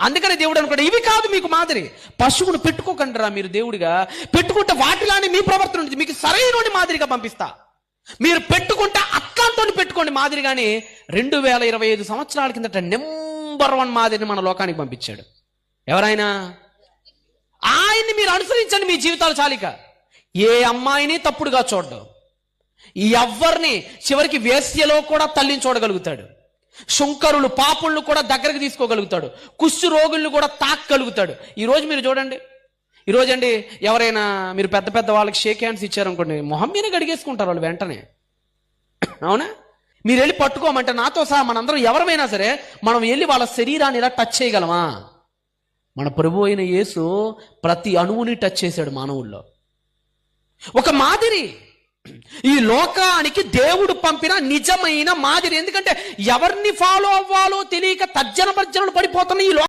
అందుకని దేవుడు అనుకోండి, ఇవి కాదు మీకు మాదిరి. పశువును పెట్టుకోకండిరా మీరు దేవుడిగా. పెట్టుకుంటే వాటిలానే మీ ప్రవర్తన ఉంటుంది. మీకు సరైన మాదిరిగా పంపిస్తా. మీరు పెట్టుకుంటే అట్లాంటి పెట్టుకోండి మాదిరిగానే. 2025 సంవత్సరాల కిందట నెంబర్ 1 మాదిరిని మన లోకానికి పంపించాడు. ఎవరైనా ఆయన్ని మీరు అనుసరించండి. మీ జీవితాలు చాలిక. ఏ అమ్మాయిని తప్పుడుగా చూడడం, ఎవరిని చివరికి వేశ్యలో కూడా తల్లిని చూడగలుగుతాడు. శుంకరులు పాపులను కూడా దగ్గరకు తీసుకోగలుగుతాడు. కుష్టు రోగులను కూడా తాకగలుగుతాడు. ఈరోజు మీరు చూడండి, ఈరోజు అండి ఎవరైనా మీరు పెద్ద పెద్ద వాళ్ళకి షేక్ హ్యాండ్స్ ఇచ్చారనుకోండి, మొహం మీద గడిగేసుకుంటారు వాళ్ళు వెంటనే. అవునా? మీరు వెళ్ళి పట్టుకోమంటే నాతో సహా మనందరం ఎవరైనా సరే మనం వెళ్ళి వాళ్ళ శరీరాన్ని ఇలా టచ్ చేయగలమా? మన ప్రభు అయిన యేసు ప్రతి అణువుని టచ్ చేశాడు మానవుల్లో. ఒక మాదిరి, ఈ లోకానికి దేవుడు పంపిన నిజమైన మాదిరి. ఎందుకంటే ఎవరిని ఫాలో అవ్వాలో తెలియక తర్జన భర్జనలు పడిపోతున్న ఈ